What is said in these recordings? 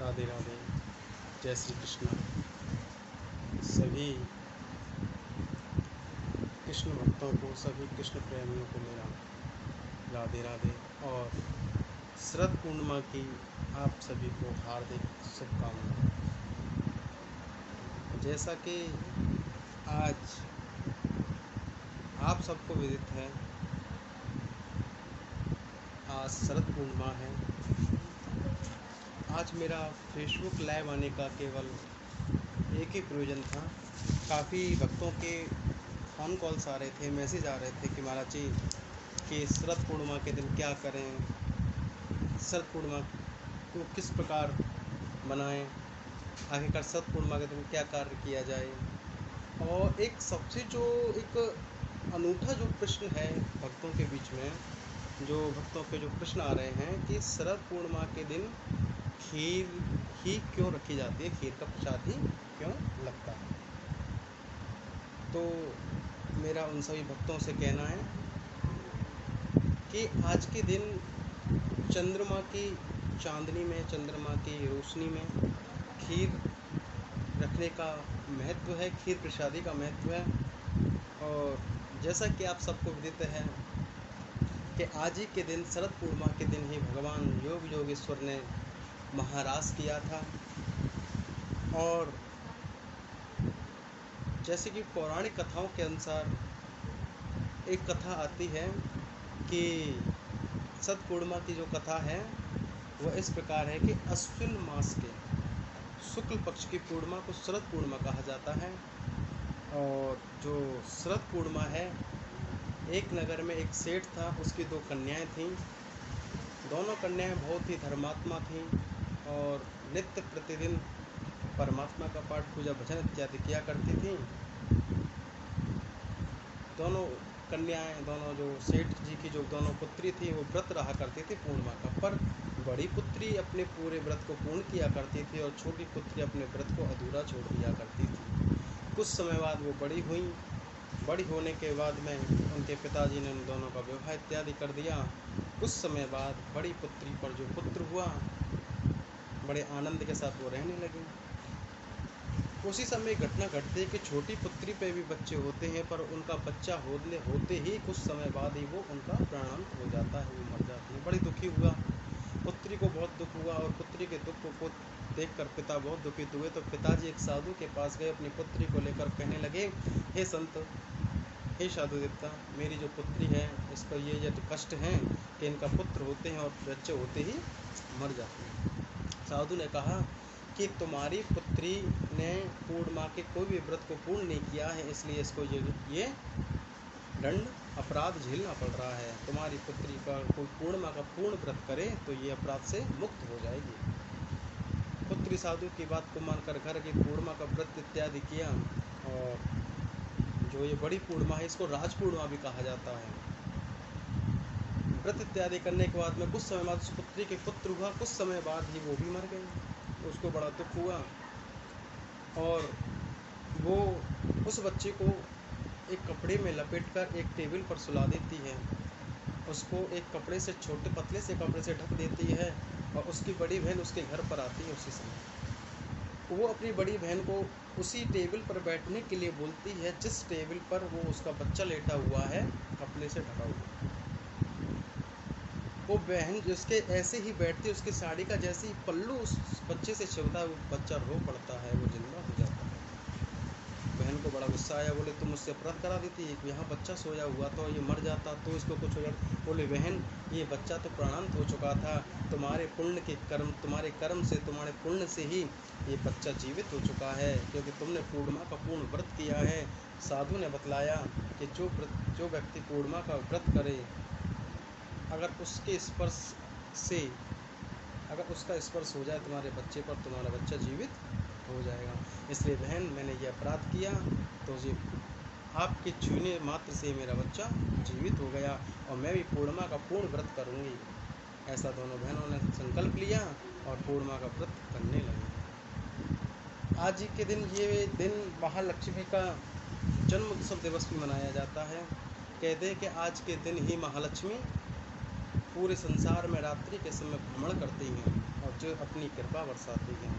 राधे राधे। जय श्री कृष्ण। सभी कृष्ण भक्तों को, सभी कृष्ण प्रेमियों को मेरा राधे राधे और शरद पूर्णिमा की आप सभी को हार्दिक शुभकामनाएं। जैसा कि आज आप सबको विदित है, आज शरद पूर्णिमा है। आज मेरा फेसबुक लाइव आने का केवल एक ही प्रयोजन था। काफ़ी भक्तों के फ़ोन कॉल्स आ रहे थे, मैसेज आ रहे थे कि महाराज जी कि शरद पूर्णिमा के दिन क्या करें, शरद पूर्णिमा को किस प्रकार मनाएं, आखिरकार शरद पूर्णिमा के दिन क्या कार्य किया जाए। और एक सबसे जो एक अनूठा जो प्रश्न है भक्तों के बीच में, जो भक्तों के जो प्रश्न आ रहे हैं कि शरद पूर्णिमा के दिन खीर ही क्यों रखी जाती है, खीर का प्रसाद ही क्यों लगता है। तो मेरा उन सभी भक्तों से कहना है कि आज के दिन चंद्रमा की चांदनी में, चंद्रमा की रोशनी में खीर रखने का महत्व है, खीर प्रसादी का महत्व है। और जैसा कि आप सबको विदित है कि आज ही के दिन, शरद पूर्णिमा के दिन ही भगवान योग योगेश्वर ने महारास किया था। और जैसे कि पौराणिक कथाओं के अनुसार एक कथा आती है कि शरद पूर्णिमा की जो कथा है वह इस प्रकार है कि अश्विन मास के शुक्ल पक्ष की पूर्णिमा को शरद पूर्णिमा कहा जाता है। और जो शरद पूर्णिमा है, एक नगर में एक सेठ था, उसकी 2 कन्याएं थीं। दोनों कन्याएं बहुत ही धर्मात्मा थीं और नित्य प्रतिदिन परमात्मा का पाठ, पूजा, भजन इत्यादि किया करती थीं। दोनों कन्याएं, दोनों जो सेठ जी की जो दोनों पुत्री थी, वो व्रत रहा करती थी पूर्णिमा का। पर बड़ी पुत्री अपने पूरे व्रत को पूर्ण किया करती थी और छोटी पुत्री अपने व्रत को अधूरा छोड़ दिया करती थी। कुछ समय बाद वो बड़ी हुई। बड़ी होने के बाद में उनके पिताजी ने उन दोनों का विवाह इत्यादि कर दिया। कुछ समय बाद बड़ी पुत्री पर जो पुत्र हुआ, बड़े आनंद के साथ वो रहने लगी। उसी समय घटना घटती है कि छोटी पुत्री पे भी बच्चे होते हैं, पर उनका बच्चा होते ही कुछ समय बाद ही वो उनका प्राणांत हो जाता है, वो मर जाती है। बड़ी दुखी हुआ, पुत्री को बहुत दुख हुआ और पुत्री के दुख को देखकर पिता बहुत दुखित हुए। तो पिताजी एक साधु के पास गए, अपनी पुत्री को लेकर कहने लगे, हे संत, हे साधु देवता, मेरी जो पुत्री है इसको ये कष्ट हैं कि इनका पुत्र होते हैं और बच्चे होते ही मर जाते हैं। साधु ने कहा कि तुम्हारी पुत्री ने पूर्णिमा के कोई भी व्रत को पूर्ण नहीं किया है, इसलिए इसको ये दंड अपराध झेलना पड़ रहा है। तुम्हारी पुत्री का कोई पूर्णिमा का पूर्ण व्रत करे तो ये अपराध से मुक्त हो जाएगी। पुत्री साधु की बात को मानकर घर की पूर्णिमा का व्रत इत्यादि किया। और जो ये बड़ी पूर्णिमा है, इसको राज पूर्णिमा भी कहा जाता है। व्रत इत्यादि करने के बाद में कुछ समय बाद उस पुत्री के पुत्र हुआ, कुछ समय बाद ही वो भी मर गई। उसको बड़ा दुख हुआ और वो उस बच्चे को एक कपड़े में लपेटकर एक टेबल पर सुला देती है। उसको एक कपड़े से, छोटे पतले से कपड़े से ढक देती है और उसकी बड़ी बहन उसके घर पर आती है। उसी समय वो अपनी बड़ी बहन को उसी टेबल पर बैठने के लिए बोलती है जिस टेबल पर वो उसका बच्चा लेटा हुआ है, कपड़े से ढका हुआ। वो बहन जिसके ऐसे ही बैठती है, उसकी साड़ी का जैसे ही पल्लू उस बच्चे से छिपता है, वो बच्चा रो पड़ता है, वो जिंदा हो जाता है। बहन को बड़ा गुस्सा आया, बोले तुम मुझसे अपराध करा देती, यहाँ बच्चा सोया हुआ तो ये मर जाता तो इसको कुछ हो जाता। बोले बहन, ये बच्चा तो प्राणांत हो चुका था, तुम्हारे पुण्य के कर्म, तुम्हारे कर्म से, तुम्हारे पुण्य से ही ये बच्चा जीवित हो चुका है, क्योंकि तुमने पूर्णिमा का पूर्ण व्रत किया है। साधु ने बतलाया कि जो व्यक्ति पूर्णिमा का व्रत करे, अगर उसके स्पर्श से, अगर उसका स्पर्श हो जाए तुम्हारे बच्चे पर, तुम्हारा बच्चा जीवित हो जाएगा। इसलिए बहन, मैंने ये अपराध किया तो ये आपके छूने मात्र से मेरा बच्चा जीवित हो गया और मैं भी पूर्णिमा का पूर्ण व्रत करूँगी। ऐसा दोनों बहनों ने संकल्प लिया और पूर्णिमा का व्रत करने लगे। आज ही के दिन, ये दिन महालक्ष्मी का जन्म उत्सव दिवस भी मनाया जाता है। कहते हैं कि आज के दिन ही महालक्ष्मी पूरे संसार में रात्रि के समय भ्रमण करती हैं और जो अपनी कृपा बरसाती हैं।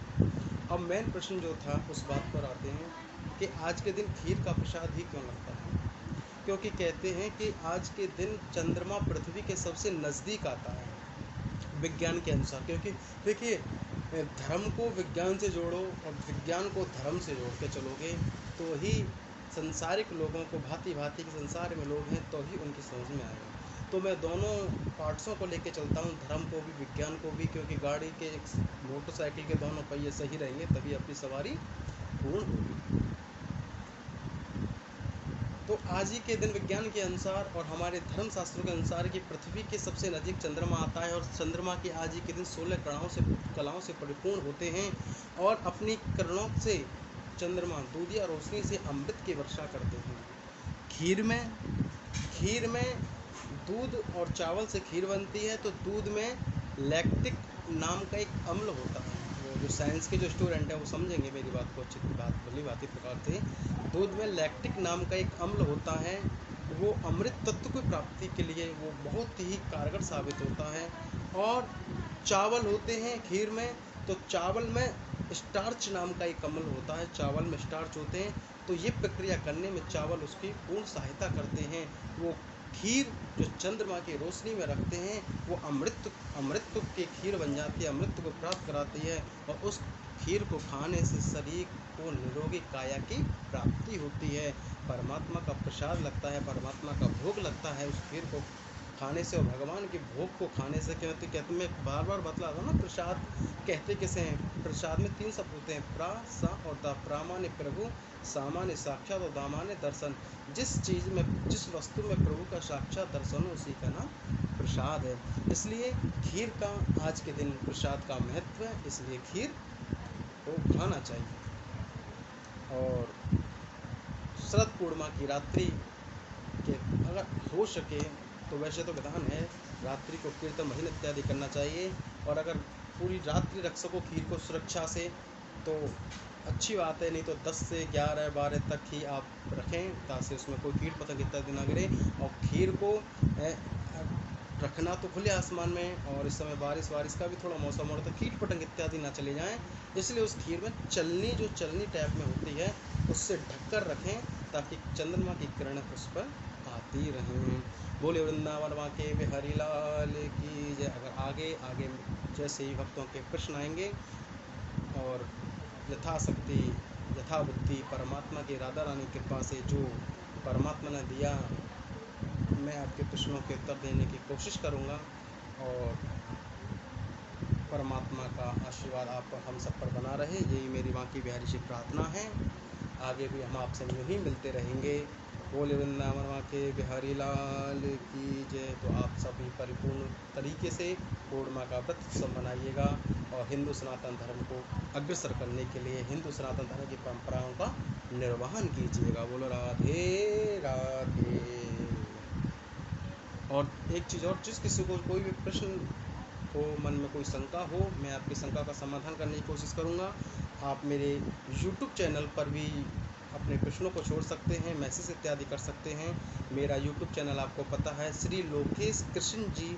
अब मेन प्रश्न जो था उस बात पर आते हैं कि आज के दिन खीर का प्रसाद ही क्यों लगता है। क्योंकि कहते हैं कि आज के दिन चंद्रमा पृथ्वी के सबसे नज़दीक आता है विज्ञान के अनुसार। क्योंकि देखिए, धर्म को विज्ञान से जोड़ो और विज्ञान को धर्म से जोड़ के चलोगे तो ही संसारिक लोगों को, भांति भांति के संसार में लोग हैं, तो ही उनकी समझ में आएगा। तो मैं दोनों पार्ट्सों को लेके चलता हूँ, धर्म को भी विज्ञान को भी, क्योंकि गाड़ी के मोटरसाइकिल के दोनों पहिए सही रहेंगे तभी अपनी सवारी पूर्ण होगी। तो आज ही के दिन विज्ञान के अनुसार और हमारे धर्म शास्त्रों के अनुसार कि पृथ्वी के सबसे नज़दीक चंद्रमा आता है और चंद्रमा के आज ही के दिन 16 कलाओं से परिपूर्ण होते हैं और अपनी किरणों से चंद्रमा दूध या रोशनी से अमृत की वर्षा करते हैं। खीर में दूध और चावल से खीर बनती है तो दूध में लैक्टिक नाम का एक अम्ल होता है। वो जो साइंस के जो स्टूडेंट है वो समझेंगे मेरी बात को अच्छी भली भांति प्रकार से। दूध में लैक्टिक नाम का एक अम्ल होता है, वो अमृत तत्व की प्राप्ति के लिए वो बहुत ही कारगर साबित होता है। और चावल होते हैं खीर में, तो चावल में स्टार्च नाम का एक अम्ल होता है, चावल में स्टार्च होते हैं, तो ये प्रक्रिया करने में चावल उसकी पूर्ण सहायता करते हैं। वो खीर जो चंद्रमा की रोशनी में रखते हैं वो अमृत की खीर बन जाती है, अमृत को प्राप्त कराती है और उस खीर को खाने से शरीर को निरोगी काया की प्राप्ति होती है। परमात्मा का प्रसाद लगता है, परमात्मा का भोग लगता है उस खीर को खाने से और भगवान के भोग को खाने से। कहते मैं बार बार बतला रहा हूँ ना, प्रसाद कहते किसे हैं। प्रसाद में 3 शब्द होते हैं, प्रा, सा और दा। प्रा माने प्रभु, सामान्य साक्षात और दामान्य दर्शन। जिस वस्तु में प्रभु का साक्षात दर्शन हो उसी का नाम प्रसाद है। इसलिए खीर का आज के दिन प्रसाद का महत्व है, इसलिए खीर को खाना चाहिए। और शरद पूर्णिमा की रात्रि के अगर हो सके तो वैसे तो विधान है रात्रि को कीर्तन भजन इत्यादि करना चाहिए, और अगर पूरी रात्रि रख सको खीर को सुरक्षा से तो अच्छी बात है, नहीं तो 10 से 11-12 तक ही आप रखें ताकि उसमें कोई कीट पतंग इत्यादि ना गिरे। और खीर को रखना तो खुले आसमान में, और इस समय बारिश का भी थोड़ा मौसम हो रहा, तो कीट पतंग इत्यादि ना चले जाएं, इसलिए उस खीर में चलनी टाइप में होती है उससे ढककर रखें ताकि चंद्रमा की किरण उस पर आती रहें। बोले वृंदावन माँ के बिहारी लाल की जय। अगर आगे जैसे ही भक्तों के प्रश्न आएंगे और यथाशक्ति यथाबुद्धि परमात्मा की राधा रानी कृपा से जो परमात्मा ने दिया मैं आपके प्रश्नों के उत्तर देने की कोशिश करूँगा, और परमात्मा का आशीर्वाद आप पर हम सब पर बना रहे, यही मेरी माँ की बिहारी से प्रार्थना है। आगे भी हम आपसे यूँ ही मिलते रहेंगे। बोले वृंदावन माँ के बिहारी लाल की जय। तो आप सभी परिपूर्ण तरीके से पूर्णिमा का व्रत उत्सव मनाइएगा और हिंदू सनातन धर्म को अग्रसर करने के लिए हिंदू सनातन धर्म की परंपराओं का निर्वहन कीजिएगा। बोलो राधे राधे। और एक चीज़ और, जिस किसी को कोई भी प्रश्न हो, मन में कोई शंका हो, मैं आपकी शंका का समाधान करने की कोशिश करूंगा। आप मेरे YouTube चैनल पर भी अपने प्रश्नों को छोड़ सकते हैं, मैसेज इत्यादि कर सकते हैं। मेरा YouTube चैनल आपको पता है, श्री लोकेश कृष्ण जी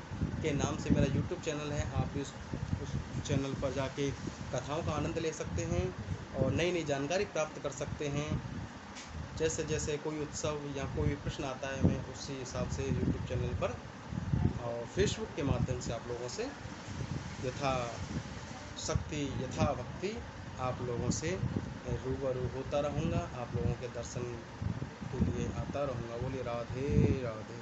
के नाम से मेरा YouTube चैनल है। आप भी उस चैनल पर जाके कथाओं का आनंद ले सकते हैं और नई नई जानकारी प्राप्त कर सकते हैं। जैसे जैसे कोई उत्सव या कोई प्रश्न आता है मैं उसी हिसाब से YouTube चैनल पर और फेसबुक के माध्यम से आप लोगों से यथा शक्ति यथा भक्ति आप लोगों से रूबरू होता रहूँगा, आप लोगों के दर्शन के लिए आता रहूँगा। बोलिए राधे राधे।